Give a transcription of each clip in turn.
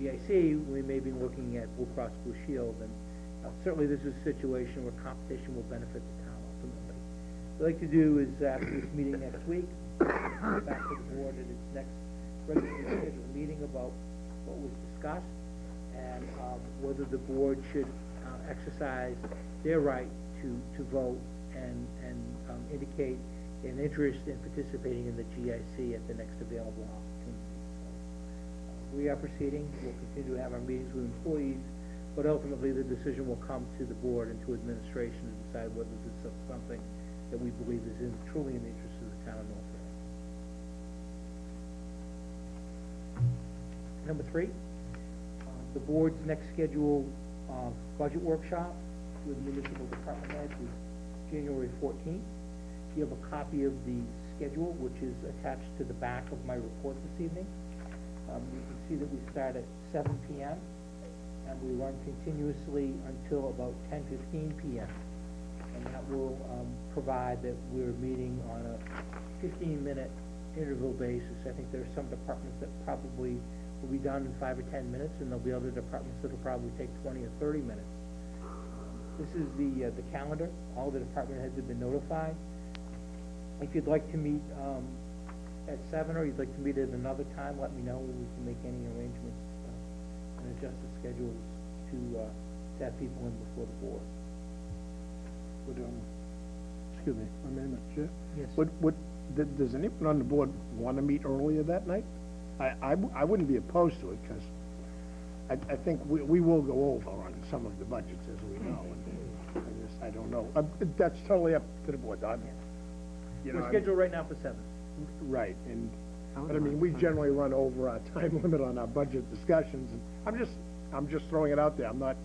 GIC, we may be looking at Blue Cross Blue Shield, and certainly this is a situation where competition will benefit the town ultimately. What I'd like to do is, after this meeting next week, go back to the board at its next regularly scheduled meeting about what was discussed, and whether the board should exercise their right to vote and indicate an interest in participating in the GIC at the next available opportunity. So, we are proceeding. We'll continue to have our meetings with employees, but ultimately the decision will come to the board and to administration to decide whether this is something that we believe is truly in the interest of the town of Norfolk. Number 3, the board's next scheduled budget workshop with municipal department heads is January 14th. You have a copy of the schedule, which is attached to the back of my report this evening. You can see that we start at 7 p.m. and we run continuously until about 10:15 p.m. And that will provide that we're meeting on a 15-minute interval basis. I think there are some departments that probably will be done in 5 or 10 minutes, and there'll be other departments that will probably take 20 or 30 minutes. This is the calendar. All the department heads have been notified. If you'd like to meet at 7 or you'd like to meet at another time, let me know, and we can make any arrangements and adjust the schedules to have people in before the board. Excuse me, my name is Chair. Yes. Does anyone on the board want to meet earlier that night? I wouldn't be opposed to it, because I think we will go over on some of the budgets, as we know. And I don't know. That's totally up to the board. We're scheduled right now for 7. Right, but I mean, we generally run over our time limit on our budget discussions, and I'm just throwing it out there. I'm not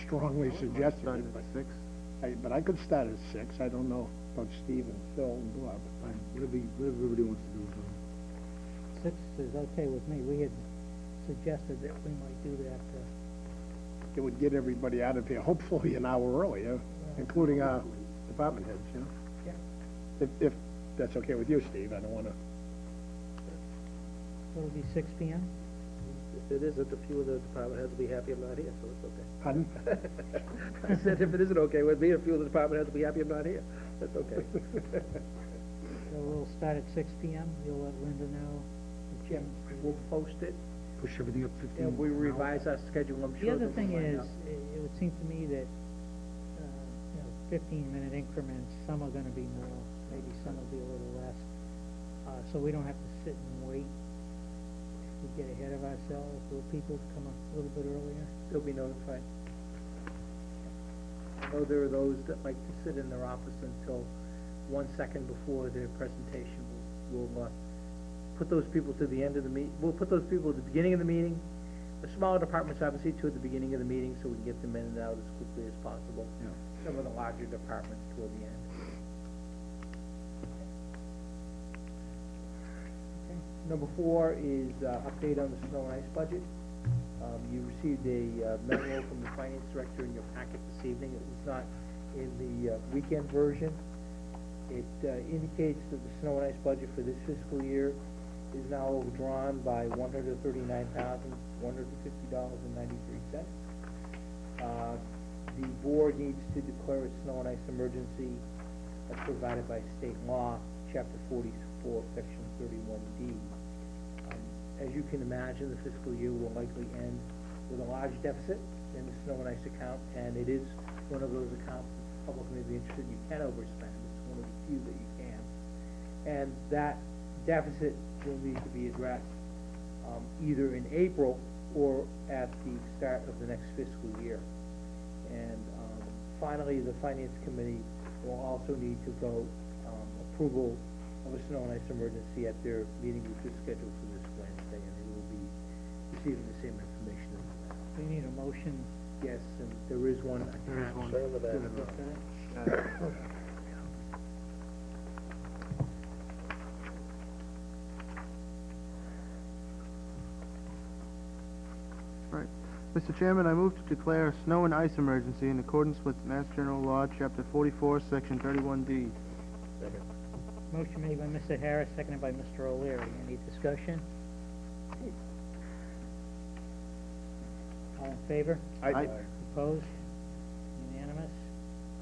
strongly suggesting it, but 6? but I could start at 6. I don't know about Steve and Phil and Bob. Whatever everybody wants to do. 6 is okay with me. We had suggested that we might do that. It would get everybody out of here, hopefully an hour earlier, including our department heads, you know? Yeah. If that's okay with you, Steve, I don't want to... So it'll be 6 p.m.? If it isn't, a few of the department heads will be happy I'm not here, so it's okay. Pardon? I said if it isn't okay with me, a few of the department heads will be happy I'm not here. That's okay. So we'll start at 6 p.m. You'll let Linda know. Jim, we'll post it, Push everything up 15. and we revise our schedule, I'm The sure. other that thing we'll line is, up. it would seem to me that, 15-minute increments, some are gonna be more, maybe some will be a little less. So we don't have to sit and wait to get ahead of ourselves. Will people come a little bit earlier? They'll be notified. I know there are those that like to sit in their office until 1 second before their presentation. We'll put those people to the end of the meeting. We'll put those people at the beginning of the meeting. The smaller departments, obviously, to at the beginning of the meeting, so we can get them in and out as quickly as possible. Yeah. Some of the larger departments toward the end. Okay. Number 4 is update on the snow and ice budget. You received a memo from the finance director in your packet this evening. It was not in the weekend version. It indicates that the snow and ice budget for this fiscal year is now overdrawn by $139,150.93. The board needs to declare a snow and ice emergency as provided by state law, Chapter 44, Section 31D. As you can imagine, the fiscal year will likely end with a large deficit in the snow and ice account, and it is one of those accounts that the public may be interested. You can overspend. It's one of the few that you can. And that deficit will need to be addressed either in April or at the start of the next fiscal year. And finally, the Finance Committee will also need to vote approval of a snow and ice emergency at their meeting, which is scheduled for this Wednesday, and they will be receiving the same information as well. We need a motion. Yes, and there is one attached. Show them that. to that. Right. Mr. Chairman, I move to declare a snow and ice emergency in accordance with Mass General Law, Chapter 44, Section 31D. Second. Motion made by Mr. Harris, seconded by Mr. O'Leary. Any discussion? All in favor? Aye. Opposed? Unanimous?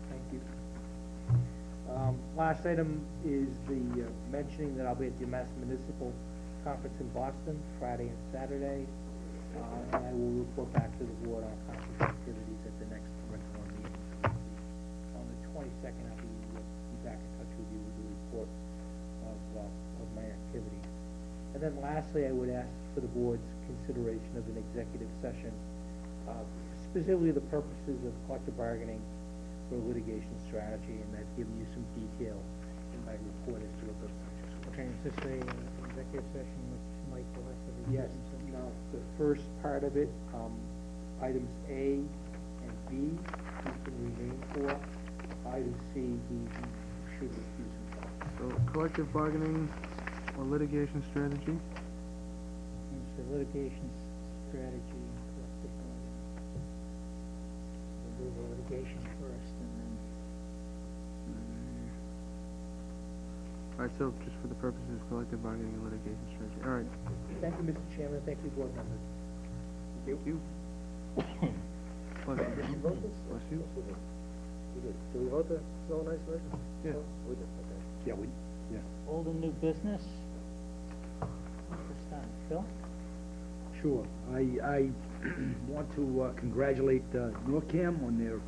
Thank you. Last item is the mentioning that I'll be at the Mass Municipal Conference in Boston, Friday and Saturday. And I will report back to the board on conference activities at the next regular meeting. On the 22nd, I'll be back in touch with you with a report of my activities. And then lastly, I would ask for the board's consideration of an executive session, specifically the purposes of collective bargaining for litigation strategy, and I've given you some detail in my report as to what those subjects were. Okay, is this a executive session which Mike will have to review? Yes, now, the first part of it, items A and B, he can remain for. Item C, he should recuse himself. So collective bargaining or litigation strategy? It's the litigation strategy. Collective bargaining. We'll do the litigation first and then. All right, so just for the purposes of collective bargaining and litigation strategy, all right. Thank you, Mr. Chairman, thank you, board members. Thank you. Pleasure. Did you vote this? Bless you. We did. Did we vote the snow and ice emergency? Yeah. We did, okay. Yeah, Old and new business? This time, Phil? Sure. I want to congratulate Norcam on their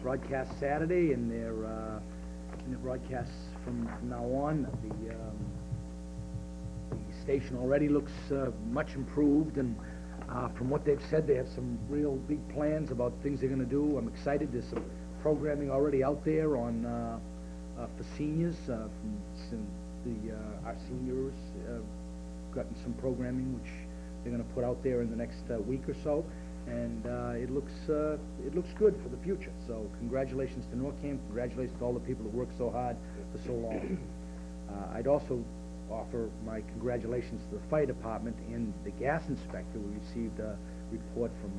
broadcast Saturday and their broadcasts from now on. The station already looks much improved, and from what they've said, they have some real big plans about things they're gonna do. I'm excited. There's some programming already out there on for seniors. Our seniors gotten some programming which they're gonna put out there in the next week or so, and it looks good for the future. So congratulations to Norcam, congratulations to all the people that worked so hard for so long. I'd also offer my congratulations to the fire department and the gas inspector. We received a report from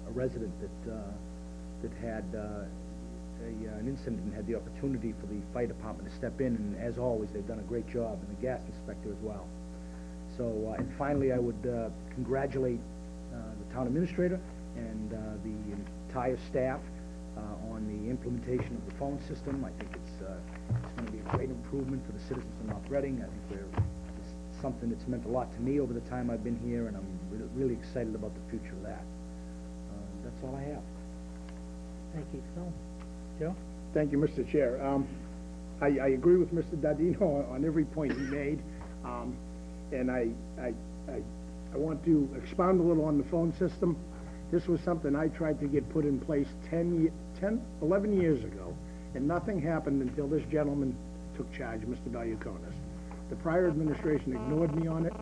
a resident that had an incident and had the opportunity for the fire department to step in, and as always, they've done a great job, and the gas inspector as well. So, and finally, I would congratulate the town administrator and the entire staff on the implementation of the phone system. I think it's going to be a great improvement for the citizens of North Reading. I think it's something that's meant a lot to me over the time I've been here, and I'm really excited about the future of that. That's all I have. Thank you, Phil. Joe? thank you, Mr. Chair. I agree with Mr. Dadino on every point he made. And I want to expound a little on the phone system. This was something I tried to get put in place 11 years ago, and nothing happened until this gentleman took charge, Mr. Valiakonis. The prior administration ignored me on it,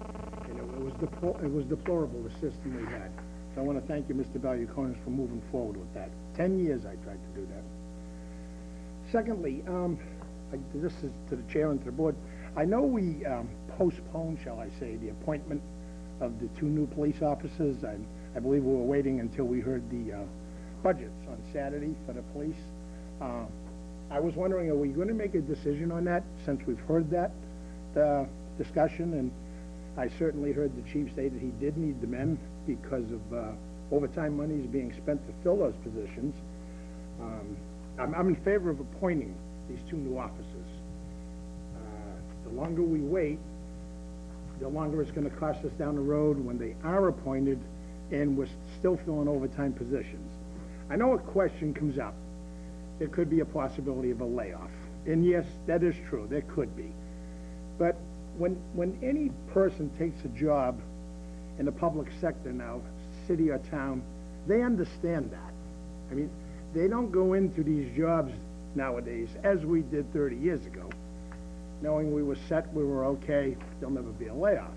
and it was deplorable, the system we had. So I want to thank you, Mr. Valiakonis, for moving forward with that. 10 years I tried to do that. Secondly, this is to the chair and to the board. I know we postponed, shall I say, the appointment of the 2 new police officers. I believe we were waiting until we heard the budgets on Saturday for the police. I was wondering, are we going to make a decision on that since we've heard that discussion? And I certainly heard the chief say that he did need the men because of overtime monies being spent to fill those positions. I'm in favor of appointing these 2 new officers. The longer we wait, the longer it's going to cost us down the road when they are appointed and we're still filling overtime positions. I know a question comes up. There could be a possibility of a layoff. And yes, that is true, there could be. But when any person takes a job in the public sector now, city or town, they understand that. I mean, they don't go into these jobs nowadays as we did 30 years ago, knowing we were set, we were okay, there'll never be a layoff.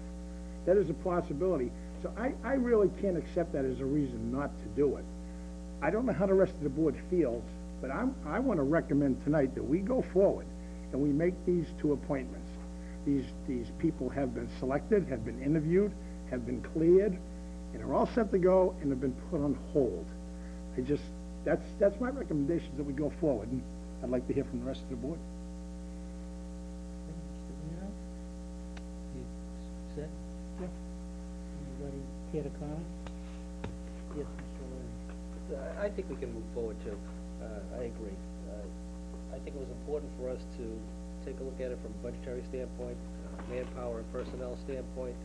That is a possibility. So I really can't accept that as a reason not to do it. I don't know how the rest of the board feels, but I want to recommend tonight that we go forward and we make these 2 appointments. These people have been selected, have been interviewed, have been cleared, and are all set to go and have been put on hold. That's my recommendation, that we go forward, and I'd like to hear from the rest of the board. Mr. Reno? You set? Yeah. Anybody care to comment? Yes, Mr. O'Leary. I think we can move forward too. I agree. I think it was important for us to take a look at it from a budgetary standpoint, manpower and personnel standpoint.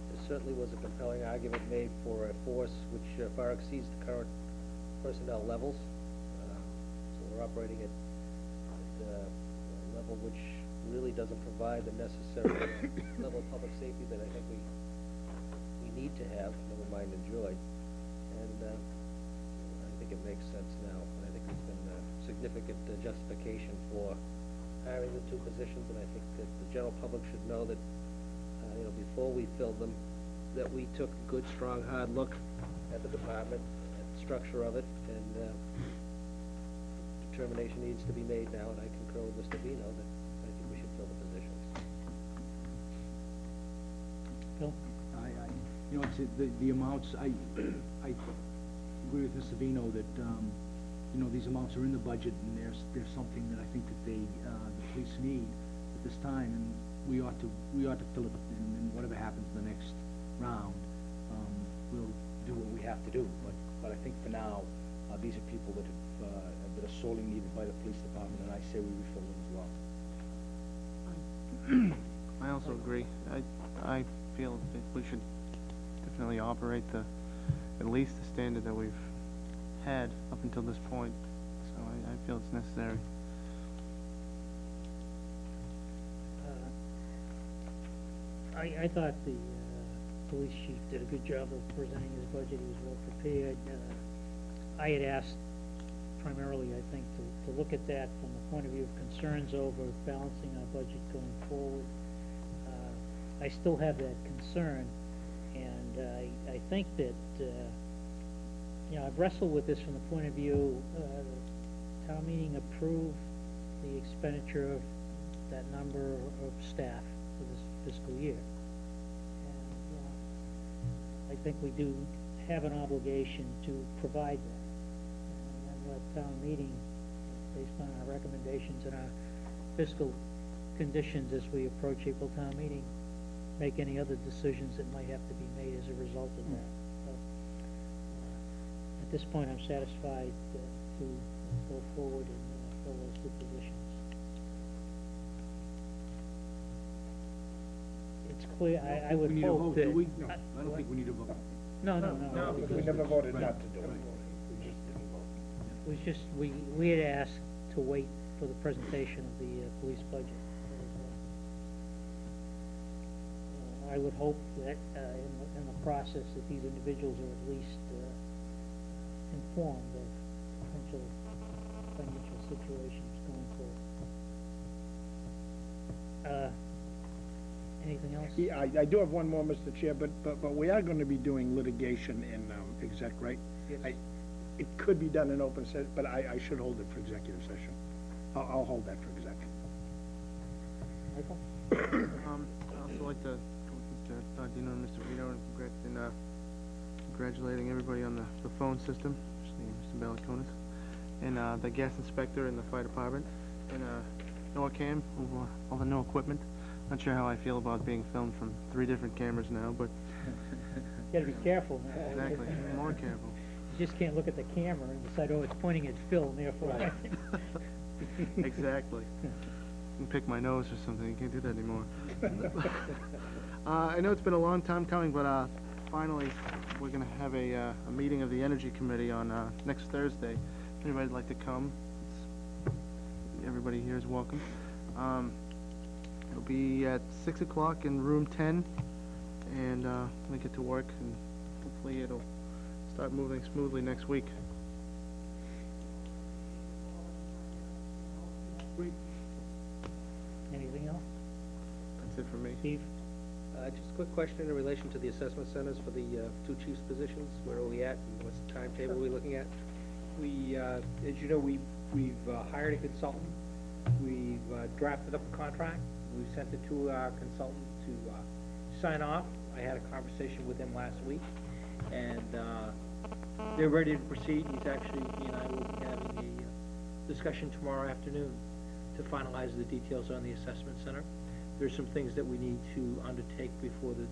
There certainly was a compelling argument made for a force which far exceeds the current personnel levels. So we're operating at a level which really doesn't provide the necessary level of public safety that I think we need to have, never mind enjoy. And I think it makes sense now, and I think there's been a significant justification for hiring the two positions, and I think that the general public should know that, before we filled them, that we took a good, strong, hard look at the department, at the structure of it, and determination needs to be made now, and I concur with Mr. Vino that I think we should fill the positions. Bill? It's the amounts, I agree with Mr. Vino that, these amounts are in the budget, and there's something that I think that the police need at this time, and we ought to fill it, and whatever happens in the next round, we'll do what we have to do, but I think for now, these are people that are sorely needed by the police department, and I say we refill them as well. I also agree. I feel that we should definitely operate at least the standard that we've had up until this point, so I feel it's necessary. I thought the police chief did a good job of presenting his budget. He was well prepared. I had asked primarily, I think, to look at that from the point of view of concerns over balancing our budget going forward. I still have that concern, and I think that, I've wrestled with this from the point of view, the town meeting approved the expenditure of that number of staff for this fiscal year. And, I think we do have an obligation to provide that. And then let town meeting, based on our recommendations and our fiscal conditions as we approach April town meeting, make any other decisions that might have to be made as a result of that. So, at this point, I'm satisfied to go forward and fill those two positions. It's clear, I would We need a hope vote, that... do we? No, I don't think we need a vote. No. No, because we never voted not to do it. We just didn't vote. It was just, we had asked to wait for the presentation of the police budget. I would hope that in the process that these individuals are at least informed of potential financial situations going forward. Anything else? Yeah, I do have one more, Mr. Chair, but we are gonna be doing litigation in, exec, right? Yes. It could be done in open session, but I should hold it for executive session. I'll hold that for executive. Michael? I'd also like to, Mr. Dino and Mr. Vino, and congratulating everybody on the phone system, especially Mr. Balakonis, and the gas inspector and the fire department, and NORCAM, all the new equipment. Not sure how I feel about being filmed from 3 different cameras now, but You gotta be careful now. exactly, more careful. You just can't look at the camera and decide, oh, it's pointing at Phil, and therefore... Exactly. You can pick my nose or something. You can't do that anymore. I know it's been a long time coming, but finally, we're going to have a meeting of the Energy Committee on next Thursday. If anybody'd like to come, everybody here is welcome. It'll be at 6 o'clock in room 10, and we get to work, and hopefully it'll start moving smoothly next week. Great. Anything else? That's it for me. Steve? Just a quick question in relation to the assessment centers for the 2 chiefs positions. Where are we at, and what's the timetable we're looking at? We, as you know, we've hired a consultant. We've drafted up a contract. We've sent it to our consultant to sign off. I had a conversation with him last week, and they're ready to proceed. He and I will be having a discussion tomorrow afternoon to finalize the details on the assessment center. There's some things that we need to undertake before the